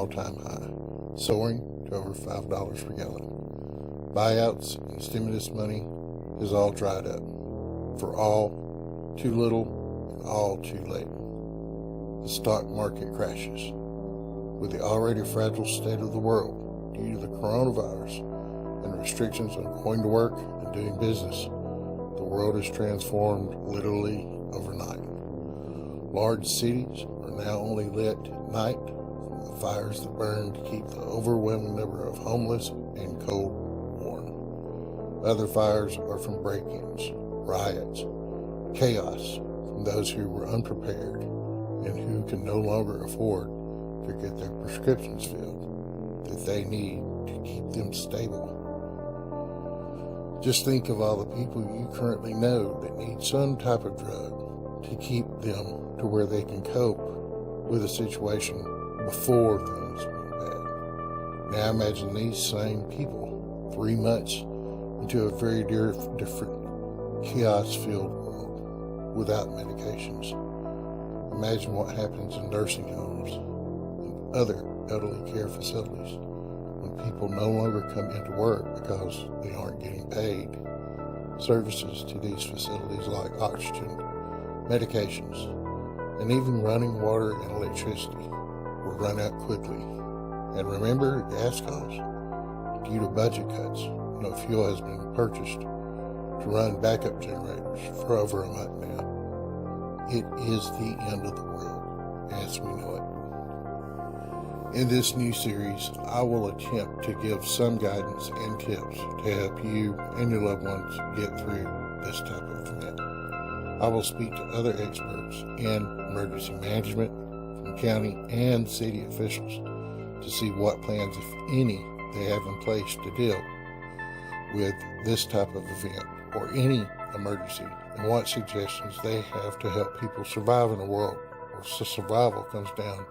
all-time high, soaring to over $5 per gallon. Buyouts and stimulus money is all dried up. For all, too little and all too late. The stock market crashes. With the already fragile state of the world due to the coronavirus and restrictions on going to work and doing business, the world is transformed literally overnight. Large cities are now only lit at night from the fires that burn to keep the overwhelming number of homeless and cold warm. Other fires are from break-ins, riots, chaos from those who were unprepared and who can no longer afford to get their prescriptions filled that they need to keep them stable. Just think of all the people you currently know that need some type of drug to keep them to where they can cope with a situation before things went bad. Now imagine these same people 3 months into a very different chaos-filled world without medications. Imagine what happens in nursing homes and other elderly care facilities when people no longer come into work because they aren't getting paid. Services to these facilities like oxygen, medications, and even running water and electricity will run out quickly. And remember, gas costs, due to budget cuts, no fuel has been purchased to run backup generators for over a month now. It is the end of the world as we know it. In this new series, I will attempt to give some guidance and tips to help you and your loved ones get through this type of event. I will speak to other experts in emergency management from county and city officials to see what plans, if any, they have in place to deal with this type of event or any emergency, and what suggestions they have to help people survive in a world where survival comes down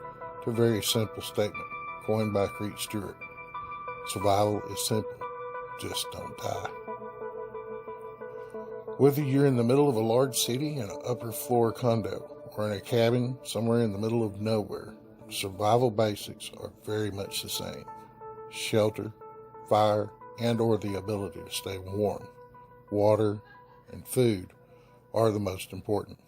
to a very simple statement coined by Creed Stewart. Survival is simple, just don't die. Whether you're in the middle of a large city in an upper floor condo or in a cabin somewhere in the middle of nowhere, survival basics are very much the same. Shelter, fire, and or the ability to stay warm, water, and food are the most important.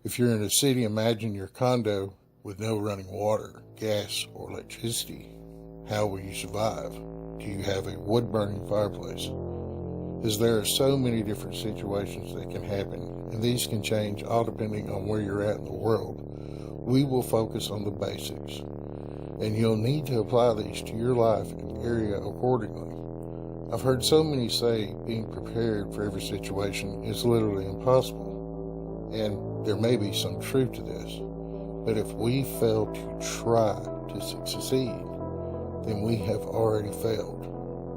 If you're in a city, imagine your condo with no running water, gas, or electricity. How will you survive? Do you have a wood-burning fireplace? As there are so many different situations that can happen, and these can change all depending on where you're at in the world, we will focus on the basics, and you'll need to apply these to your life and area accordingly. I've heard so many say being prepared for every situation is literally impossible, and there may be some truth to this, but if we fail to try to succeed, then we have already failed.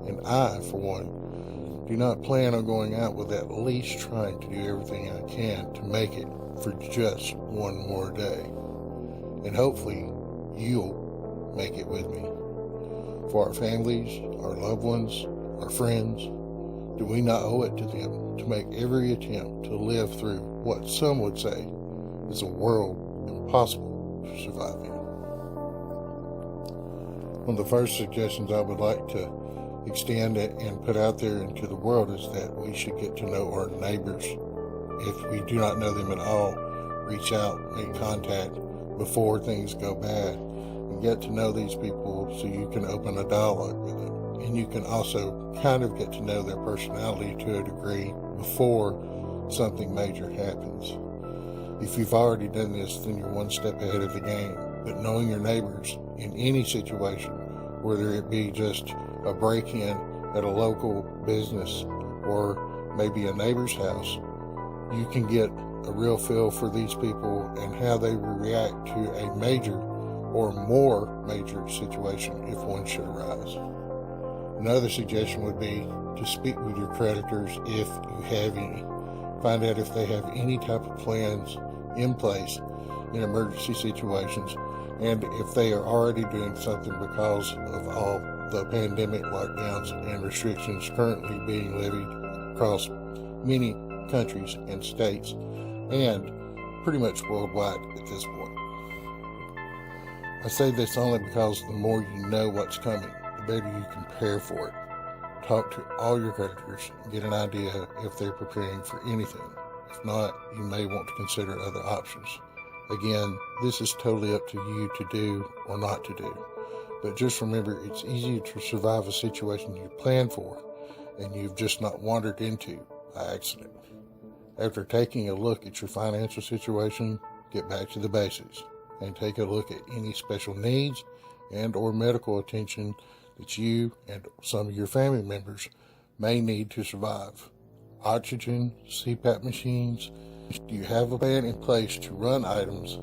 And I, for one, do not plan on going out with at least trying to do everything I can to make it for just one more day. And hopefully you'll make it with me. For our families, our loved ones, our friends, do we not owe it to them to make every attempt to live through what some would say is a world impossible to survive in? One of the first suggestions I would like to extend it and put out there into the world is that we should get to know our neighbors. If we do not know them at all, reach out, make contact before things go bad, and get to know these people so you can open a dialogue with them. And you can also kind of get to know their personality to a degree before something major happens. If you've already done this, then you're one step ahead of the game. But knowing your neighbors in any situation, whether it be just a break-in at a local business or maybe a neighbor's house, you can get a real feel for these people and how they will react to a major or more major situation if one should arise. Another suggestion would be to speak with your creditors if you have any. Find out if they have any type of plans in place in emergency situations, and if they are already doing something because of all the pandemic lockdowns and restrictions currently being levied across many countries and states, and pretty much worldwide at this point. I say this only because the more you know what's coming, the better you can prepare for it. Talk to all your creditors and get an idea if they're preparing for anything. If not, you may want to consider other options. Again, this is totally up to you to do or not to do. But just remember, it's easier to survive a situation you planned for and you've just not wandered into by accident. After taking a look at your financial situation, get back to the basics and take a look at any special needs and or medical attention that you and some of your family members may need to survive. Oxygen, CPAP machines. Do you have a plan in place to run items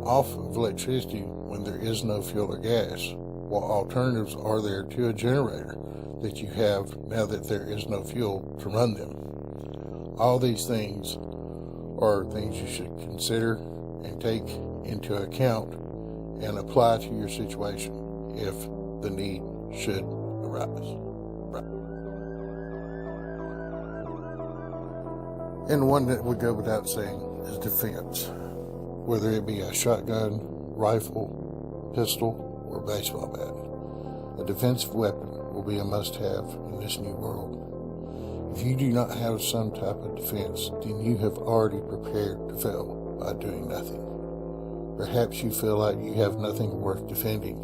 off of electricity when there is no fuel or gas? What alternatives are there to a generator that you have now that there is no fuel to run them? All these things are things you should consider and take into account and apply to your situation if the need should arise. And one that would go without saying is defense, whether it be a shotgun, rifle, pistol, or baseball bat. A defensive weapon will be a must-have in this new world. If you do not have some type of defense, then you have already prepared to fail by doing nothing. Perhaps you feel like you have nothing worth defending,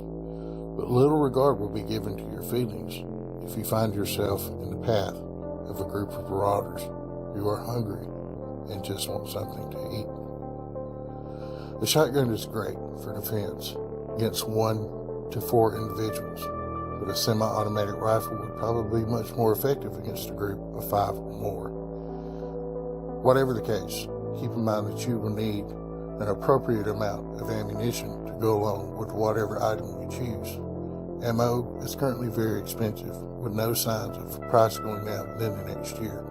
but little regard will be given to your feelings if you find yourself in the path of a group of marauders who are hungry and just want something to eat. The shotgun is great for defense against 1 to 4 individuals, but a semi-automatic rifle would probably be much more effective against a group of 5 or more. Whatever the case, keep in mind that you will need an appropriate amount of ammunition to go along with whatever item you choose. Ammo is currently very expensive, with no signs of price going down within the next year.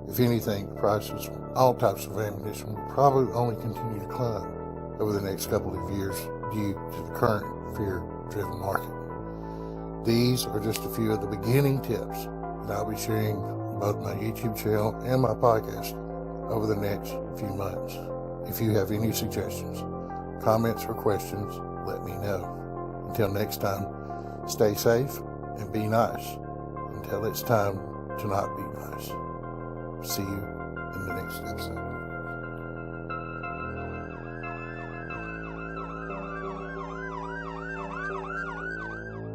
If anything, the prices of all types of ammunition will probably only continue to climb over the next couple of years due to the current fear-driven market. These are just a few of the beginning tips that I'll be sharing on both my YouTube channel and my podcast over the next few months. If you have any suggestions, comments, or questions, let me know. Until next time, stay safe and be nice until it's time to not be nice. See you in the next episode.